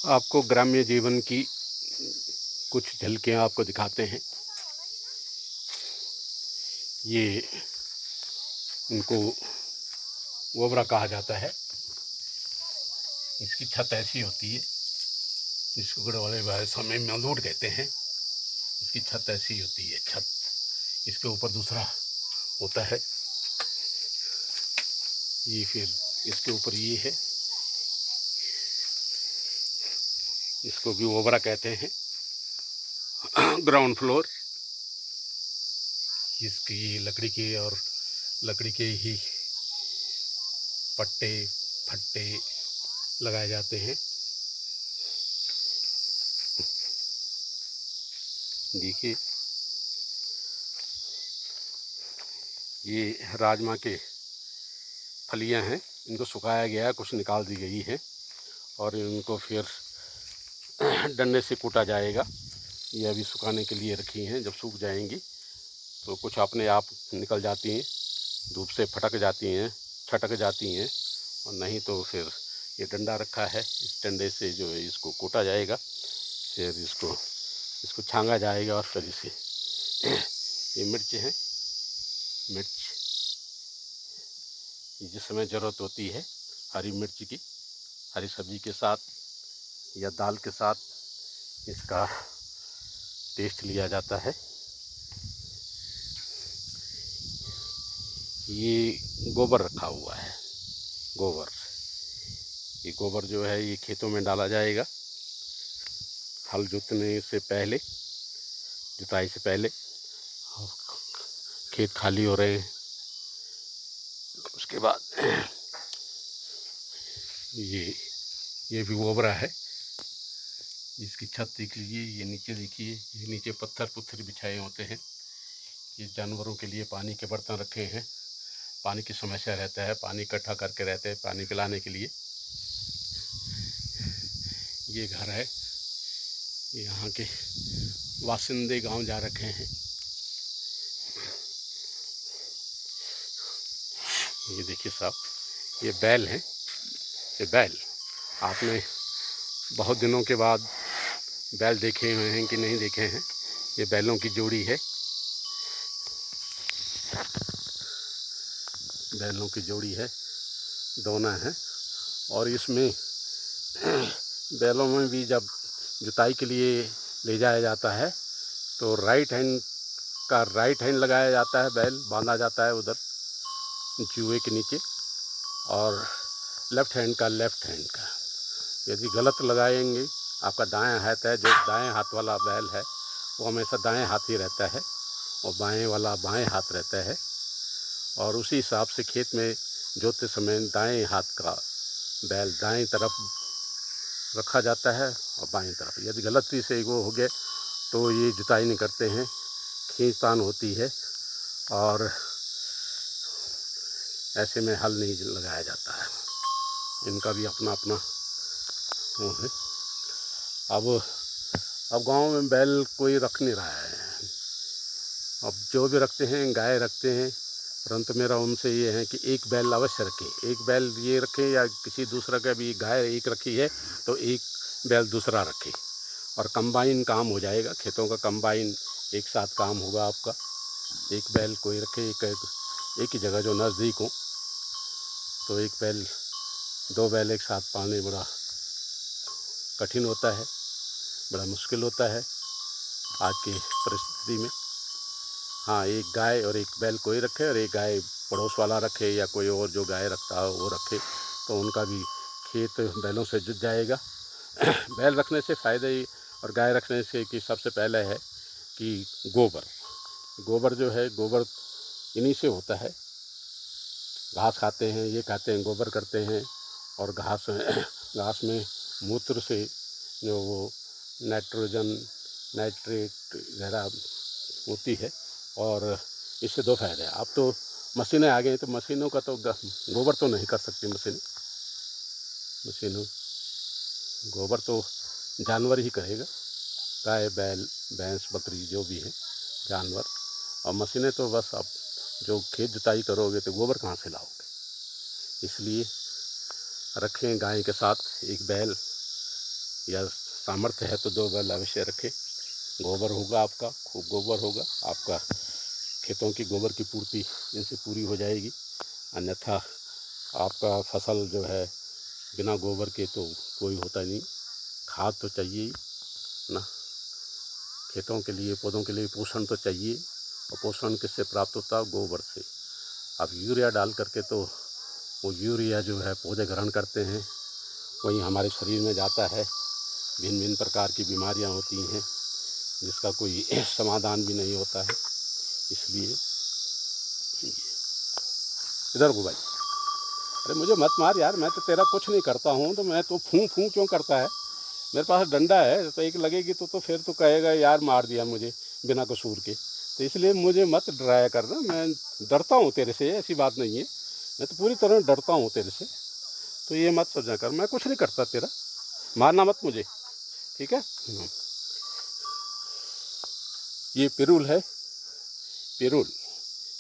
आपको ग्राम्य जीवन की कुछ झलकियाँ आपको दिखाते हैं। ये इनको ओबरा कहा जाता है। इसकी छत ऐसी होती है, जिसको गढ़वाले भाषा में मलूट कहते हैं। इसकी छत ऐसी होती है, छत इसके ऊपर दूसरा होता है। ये फिर इसके ऊपर ये है, इसको भी ओबरा कहते हैं। ग्राउंड फ्लोर इसकी लकड़ी के और लकड़ी के ही पट्टे फट्टे लगाए जाते हैं। देखिए, ये राजमा के फलियां हैं। इनको सुखाया गया है, कुछ निकाल दी गई है और इनको फिर डंडे से कूटा जाएगा। ये अभी सुखाने के लिए रखी हैं। जब सूख जाएंगी तो कुछ अपने आप निकल जाती हैं, धूप से फटक जाती हैं, छटक जाती हैं, और नहीं तो फिर ये डंडा रखा है, इस डंडे से जो है इसको कूटा जाएगा। फिर इसको छांगा जाएगा और फिर इसे ये मिर्च है, मिर्च जिस समय ज़रूरत होती है हरी मिर्च की, हरी सब्जी के साथ या दाल के साथ इसका टेस्ट लिया जाता है। ये गोबर रखा हुआ है, गोबर। ये गोबर जो है ये खेतों में डाला जाएगा हल जोतने से पहले, जुताई से पहले। खेत खाली हो रहे हैं, उसके बाद ये भी ओबरा है। इसकी छत देख लीजिए, ये नीचे देखिए, ये नीचे पत्थर पुत्थर बिछाए होते हैं। ये जानवरों के लिए पानी के बर्तन रखे हैं। पानी की समस्या रहता है, पानी इकट्ठा करके रहते हैं पानी पिलाने के लिए। ये घर है, यहाँ के वासिंदे गांव जा रखे हैं। ये देखिए साहब, ये बैल हैं। ये बैल आपने बहुत दिनों के बाद बैल देखे हुए हैं कि नहीं देखे हैं। ये बैलों की जोड़ी है, बैलों की जोड़ी है, दोना है। और इसमें बैलों में भी जब जुताई के लिए ले जाया जाता है तो राइट हैंड लगाया जाता है, बैल बांधा जाता है उधर जुए के नीचे, और लेफ्ट हैंड का। यदि गलत लगाएंगे, आपका दाएं हाथ है, जो दाएं हाथ वाला बैल है वो हमेशा दाएं हाथ ही रहता है और बाएं वाला बाएं हाथ रहता है। और उसी हिसाब से खेत में जोतते समय दाएं हाथ का बैल दाएं तरफ रखा जाता है और बाएं तरफ। यदि गलती से वो हो गए तो ये जुताई नहीं करते हैं, खींचतान होती है और ऐसे में हल नहीं लगाया जाता है। इनका भी अपना अपना वो है। अब गांव में बैल कोई रख नहीं रहा है। अब जो भी रखते हैं गाय रखते हैं, परंतु मेरा उनसे ये है कि एक बैल अवश्य रखें। एक बैल ये रखें या किसी दूसरा का भी, गाय एक रखी है तो एक बैल दूसरा रखें, और कंबाइन काम हो जाएगा। खेतों का कंबाइन एक साथ काम होगा आपका। एक बैल कोई रखे, एक ही जगह जो नज़दीक हो, तो एक बैल, दो बैल एक साथ पालने बड़ा कठिन होता है, बड़ा मुश्किल होता है आज की परिस्थिति में। हाँ, एक गाय और एक बैल कोई रखे और एक गाय पड़ोस वाला रखे या कोई और जो गाय रखता हो वो रखे, तो उनका भी खेत बैलों से जुट जाएगा। बैल रखने से फ़ायदे ही और गाय रखने से कि सबसे पहले है कि गोबर जो है, गोबर इन्हीं से होता है। घास खाते हैं, ये खाते हैं, गोबर करते हैं, और घास में मूत्र से जो वो नाइट्रेट वगैरह होती है, और इससे दो फायदे हैं। अब तो मशीनें आ गई, तो मशीनों का तो गोबर तो नहीं कर सकती मशीनों गोबर तो जानवर ही करेगा, गाय बैल भैंस बकरी जो भी है जानवर। और मशीनें तो बस, अब जो खेत जुताई करोगे तो गोबर कहाँ से लाओगे। इसलिए रखें गाय के साथ एक बैल, या सामर्थ्य है तो 2 बैल अवश्य रखें। गोबर होगा आपका, खूब गोबर होगा आपका, खेतों की गोबर की पूर्ति इनसे पूरी हो जाएगी। अन्यथा आपका फसल जो है बिना गोबर के तो कोई होता नहीं। खाद तो चाहिए ही ना, खेतों के लिए, पौधों के लिए पोषण तो चाहिए, और पोषण किससे प्राप्त होता है? गोबर से। अब यूरिया डाल करके तो वो यूरिया जो है पौधे ग्रहण करते हैं, वहीं हमारे शरीर में जाता है, भिन्न भिन्न प्रकार की बीमारियां होती हैं जिसका कोई समाधान भी नहीं होता है। इसलिए इधर को भाई, अरे मुझे मत मार यार, मैं तो तेरा कुछ नहीं करता हूँ, तो मैं तो फूं फूं क्यों करता है? मेरे पास डंडा है, तो एक लगेगी तो फिर तो कहेगा यार मार दिया मुझे बिना कसूर के। तो इसलिए मुझे मत डराया करना, मैं डरता हूँ तेरे से, ऐसी बात नहीं है, मैं तो पूरी तरह डरता हूँ तेरे से। तो ये मत सोचा कर, मैं कुछ नहीं करता तेरा, मारना मत मुझे, ठीक है? ये पिरुल है, पिरुल,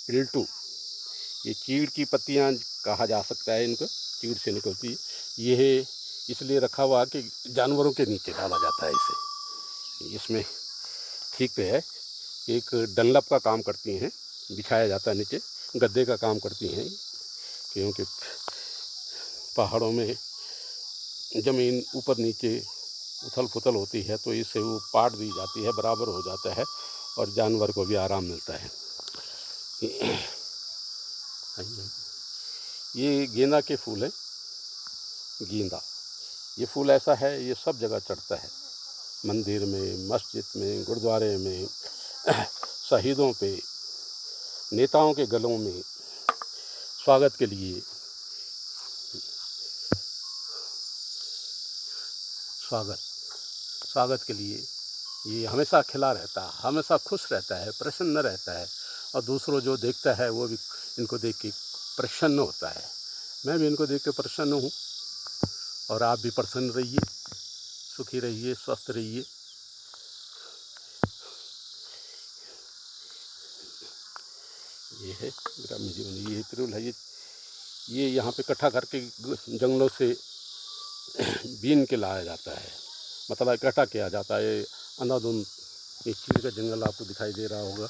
पिल्टू, ये चीड़ की पत्तियाँ कहा जा सकता है इनको, चीड़ से निकलती है। ये इसलिए रखा हुआ कि जानवरों के नीचे डाला जाता है इसे। इसमें ठीक तो है, एक डनलप का काम करती हैं, बिछाया जाता है नीचे, गद्दे का काम करती हैं, क्योंकि पहाड़ों में ज़मीन ऊपर नीचे उथल पुथल होती है, तो इससे वो पाट दी जाती है, बराबर हो जाता है, और जानवर को भी आराम मिलता है। ये गेंदा के फूल हैं, गेंदा, ये फूल ऐसा है, ये सब जगह चढ़ता है, मंदिर में, मस्जिद में, गुरुद्वारे में, शहीदों पे, नेताओं के गलों में, स्वागत के लिए, स्वागत के लिए ये हमेशा खिला रहता है, हमेशा खुश रहता है, प्रसन्न रहता है, और दूसरों जो देखता है वो भी इनको देख के प्रसन्न होता है। मैं भी इनको देख के प्रसन्न हूँ, और आप भी प्रसन्न रहिए, सुखी रहिए, स्वस्थ रहिए। ये है ग्रामीण जीवन, ये पिरुल है, ये यहाँ पे इकट्ठा करके जंगलों से बीन के लाया जाता है, मतलब इकट्ठा किया जाता है। अंधाधुंध ये चीड़ का जंगल आपको दिखाई दे रहा होगा,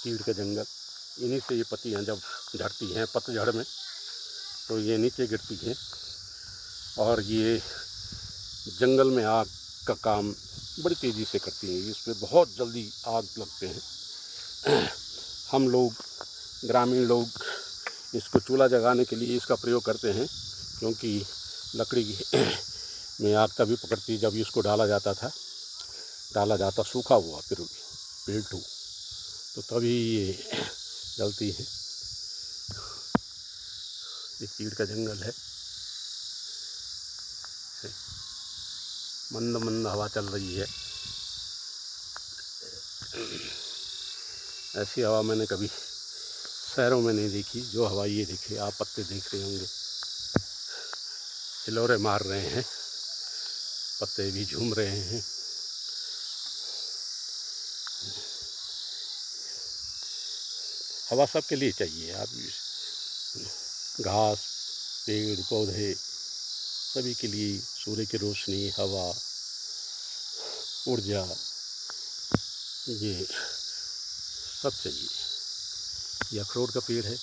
चीड़ का जंगल, इन्हीं से ये पत्तियाँ जब झड़ती हैं पतझड़ में तो ये नीचे गिरती हैं, और ये जंगल में आग का काम बड़ी तेज़ी से करती हैं, इसमें बहुत जल्दी आग लगते हैं। हम लोग, ग्रामीण लोग, इसको चूल्हा जगाने के लिए इसका प्रयोग करते हैं, क्योंकि लकड़ी में आग तभी पकड़ती जब इसको डाला जाता सूखा हुआ पिल्टू, तो तभी ये जलती है। ये चीड़ का जंगल है, मंद मंद हवा चल रही है, ऐसी हवा मैंने कभी शहरों में नहीं देखी, जो हवा ये देखी, आप पत्ते देख रहे होंगे, हिलोरे मार रहे हैं, पत्ते भी झूम रहे हैं। हवा सबके लिए चाहिए, आप घास, पेड़ पौधे सभी के लिए सूर्य की रोशनी, हवा, ऊर्जा, ये सब चाहिए। ये अखरोट का पेड़ है,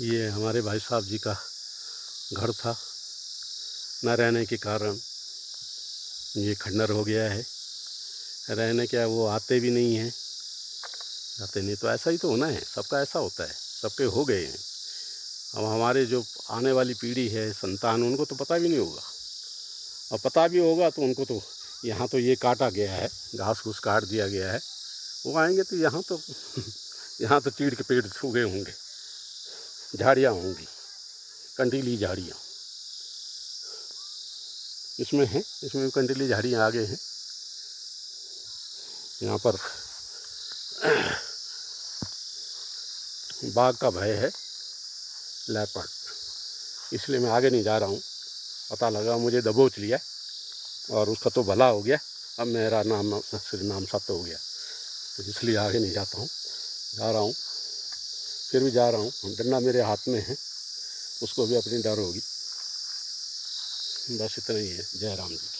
ये हमारे भाई साहब जी का घर था, न रहने के कारण ये खंडर हो गया है। रहने क्या, वो आते भी नहीं हैं, आते नहीं तो ऐसा ही तो होना है, सबका ऐसा होता है, सबके हो गए हैं। अब हमारे जो आने वाली पीढ़ी है, संतान, उनको तो पता भी नहीं होगा, और पता भी होगा तो उनको तो यहाँ तो ये काटा गया है, घास फूस काट दिया गया है, वो आएंगे तो यहाँ तो यहाँ तो चीड़ के पेड़ सूखे होंगे, झाड़ियाँ होंगी, कंटीली झाड़ियाँ इसमें हैं, इसमें भी कंटीली झाड़ियाँ आगे हैं। यहाँ पर बाघ का भय है, लेपर्ड, इसलिए मैं आगे नहीं जा रहा हूँ। पता लगा मुझे दबोच लिया, और उसका तो भला हो गया, अब मेरा नाम श्री नाम सत्य हो गया, तो इसलिए आगे नहीं जाता हूँ, जा रहा हूँ फिर भी जा रहा हूँ, डंडा मेरे हाथ में है, उसको भी अपनी डर होगी। बस इतना ही है। जय राम जी की।